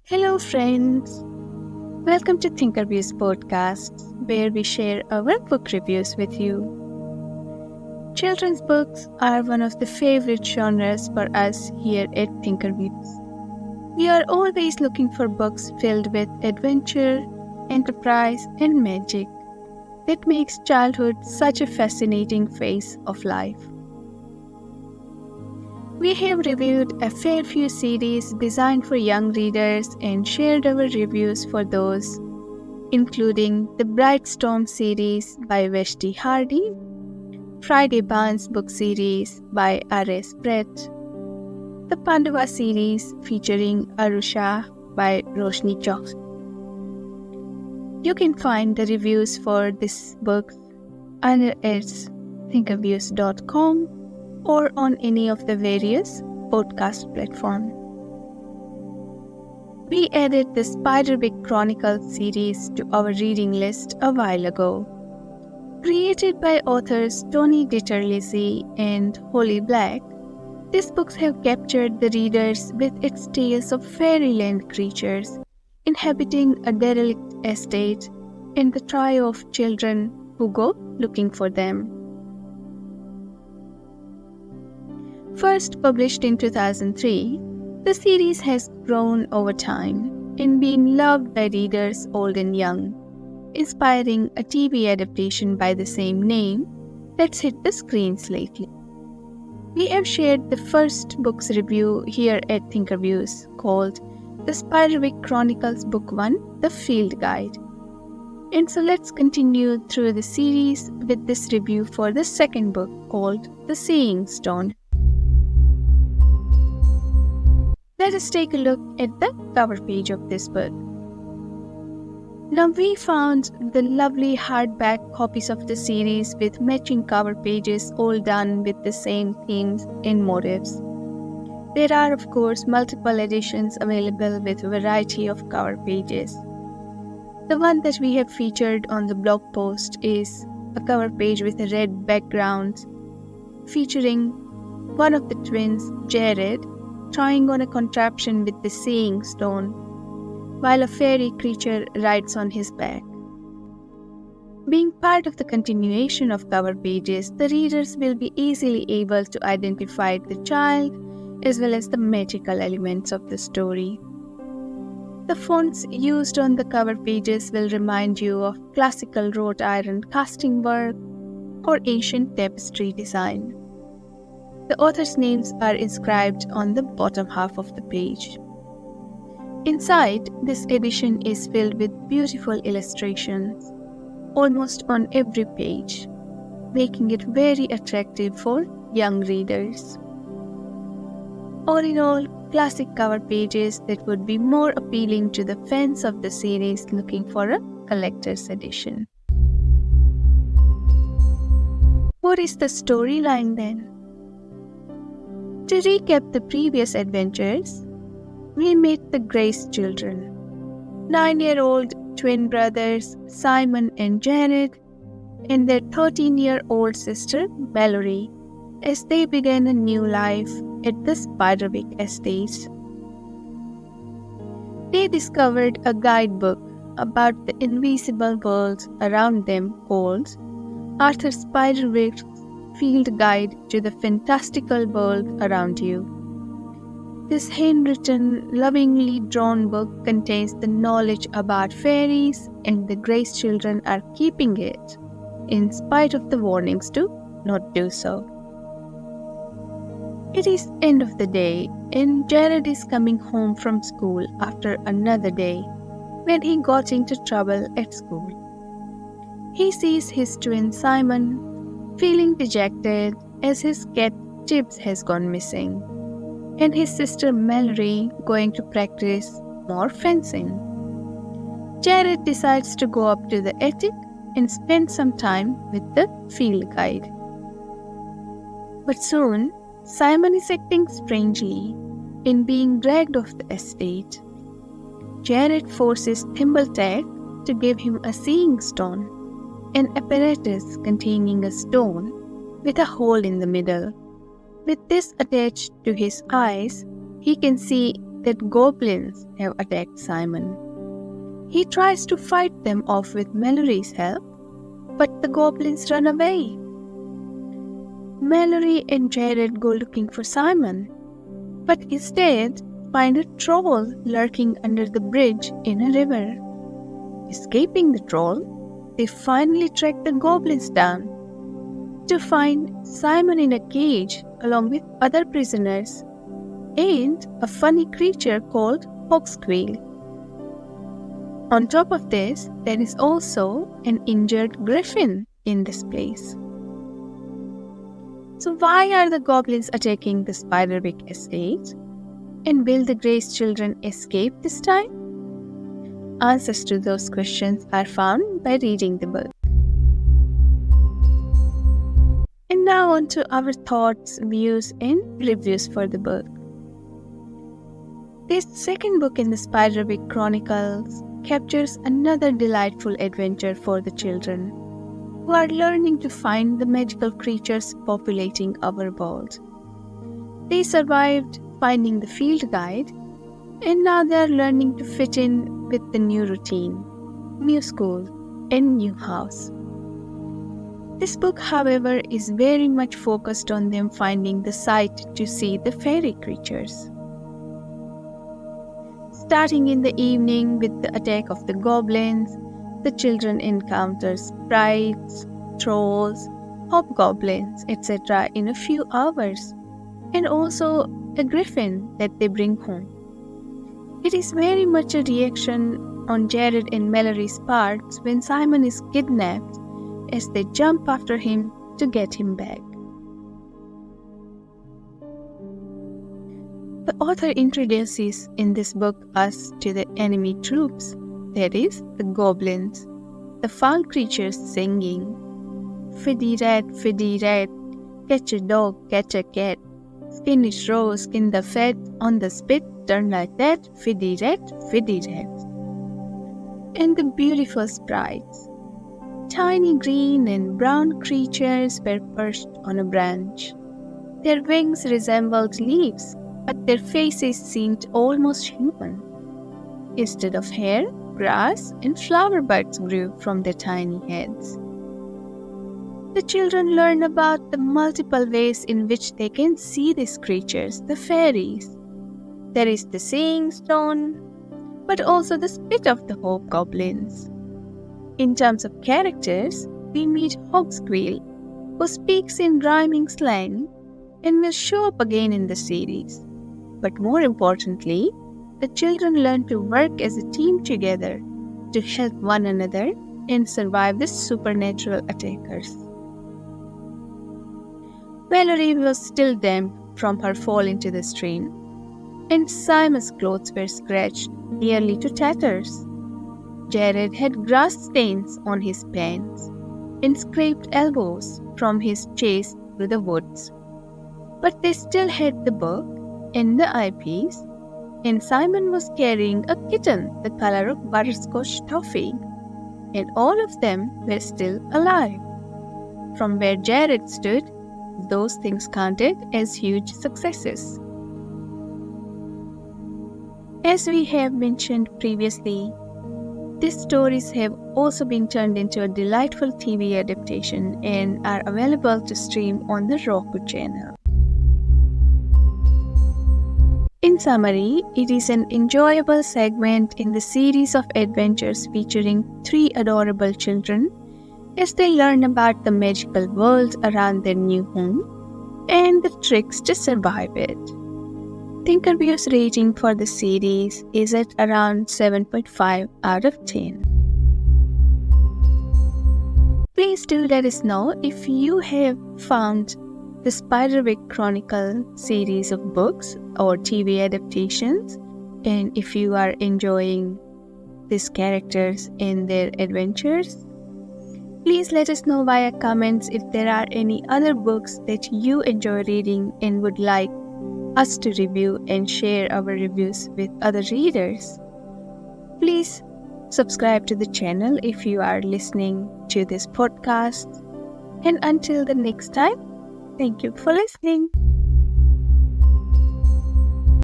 Hello, friends. Welcome to Thinkerviews podcast, where we share our book reviews with you. Children's books are one of the favorite genres for us here at Thinkerviews. We are always looking for books filled with adventure, enterprise, and magic that makes childhood such a fascinating phase of life. We have reviewed a fair few series designed for young readers and shared our reviews for those, including the Bright Storm series by Vashti Hardy, Friday Barnes book series by R.S. Brett, the Pandava series featuring Arusha by Roshni Chokshi. You can find the reviews for this book either at thinkerviews.com or on any of the various podcast platforms. We added the Spiderwick Chronicles series to our reading list a while ago. Created by authors Tony DiTerlizzi and Holly Black, these books have captured the readers with its tales of fairyland creatures inhabiting a derelict estate and the trio of children who go looking for them. First published in 2003, the series has grown over time and been loved by readers old and young, inspiring a TV adaptation by the same name that's hit the screens lately. We have shared the first book's review here at Thinkerviews called The Spiderwick Chronicles Book 1, The Field Guide. And so let's continue through the series with this review for the second book called The Seeing Stone. Let us take a look at the cover page of this book. Now we found the lovely hardback copies of the series with matching cover pages all done with the same themes and motifs. There are of course multiple editions available with a variety of cover pages. The one that we have featured on the blog post is a cover page with a red background featuring one of the twins, Jared, trying on a contraption with the seeing stone, while a fairy creature rides on his back. Being part of the continuation of cover pages, the readers will be easily able to identify the child as well as the magical elements of the story. The fonts used on the cover pages will remind you of classical wrought iron casting work or ancient tapestry design. The authors' names are inscribed on the bottom half of the page. Inside, this edition is filled with beautiful illustrations, almost on every page, making it very attractive for young readers. All in all, classic cover pages that would be more appealing to the fans of the series looking for a collector's edition. What is the storyline then? To recap the previous adventures, we meet the Grace children, 9-year-old twin brothers Simon and Jared, and their 13-year-old sister Mallory, as they begin a new life at the Spiderwick estate. They discovered a guidebook about the invisible world around them called Arthur Spiderwick's Field Guide to the Fantastical World Around You. This handwritten, lovingly drawn book contains the knowledge about fairies, and the Grace children are keeping it, in spite of the warnings to not do so. It is end of the day, and Jared is coming home from school after another day when he got into trouble at school. He sees his twin Simon feeling dejected as his cat Tibbs has gone missing, and his sister Mallory going to practice more fencing. Jared decides to go up to the attic and spend some time with the field guide. But soon, Simon is acting strangely in being dragged off the estate. Jared forces Thimbletack to give him a seeing stone, an apparatus containing a stone with a hole in the middle. With this attached to his eyes, he can see that goblins have attacked Simon. He tries to fight them off with Mallory's help, but the goblins run away. Mallory and Jared go looking for Simon, but instead find a troll lurking under the bridge in a river. Escaping the troll, they finally track the goblins down to find Simon in a cage along with other prisoners and a funny creature called Hogsqueal. On top of this, there is also an injured griffin in this place. So why are the goblins attacking the Spiderwick estate? And will the Grey's children escape this time? Answers to those questions are found by reading the book. And now on to our thoughts, views, and reviews for the book. This second book in the Spiderwick Chronicles captures another delightful adventure for the children who are learning to find the magical creatures populating our world. They survived finding the field guide, and now they are learning to fit in with the new routine, new school, and new house. This book, however, is very much focused on them finding the sight to see the fairy creatures. Starting in the evening with the attack of the goblins, the children encounter sprites, trolls, hobgoblins, etc. in a few hours, and also a griffin that they bring home. It is very much a reaction on Jared and Mallory's parts when Simon is kidnapped as they jump after him to get him back. The author introduces in this book us to the enemy troops, that is, the goblins, the foul creatures singing, "Fiddy rat, catch a dog, catch a cat, skin is raw, skin the fat, on the spit, turn like that, fiddy rat, and the beautiful sprites. Tiny green and brown creatures were perched on a branch. Their wings resembled leaves, but their faces seemed almost human. Instead of hair, grass and flower buds grew from their tiny heads. The children learn about the multiple ways in which they can see these creatures, the fairies. There is the seeing stone, but also the spit of the hobgoblins. In terms of characters, we meet Hogsqueal, who speaks in rhyming slang and will show up again in the series. But more importantly, the children learn to work as a team together to help one another and survive the supernatural attackers. Mallory was still damp from her fall into the stream, and Simon's clothes were scratched nearly to tatters. Jared had grass stains on his pants and scraped elbows from his chase through the woods. But they still had the book and the eyepiece, and Simon was carrying a kitten the color of butterscotch toffee, and all of them were still alive. From where Jared stood, those things counted as huge successes. As we have mentioned previously, these stories have also been turned into a delightful TV adaptation and are available to stream on the Roku channel. In summary, it is an enjoyable segment in the series of adventures featuring 3 adorable children as they learn about the magical world around their new home and the tricks to survive it. Thinkerview's rating for the series is at around 7.5 out of 10. Please do let us know if you have found the Spiderwick Chronicle series of books or TV adaptations, and if you are enjoying these characters and their adventures. Please let us know via comments if there are any other books that you enjoy reading and would like us to review and share our reviews with other readers. Please subscribe to the channel if you are listening to this podcast. And until the next time, thank you for listening.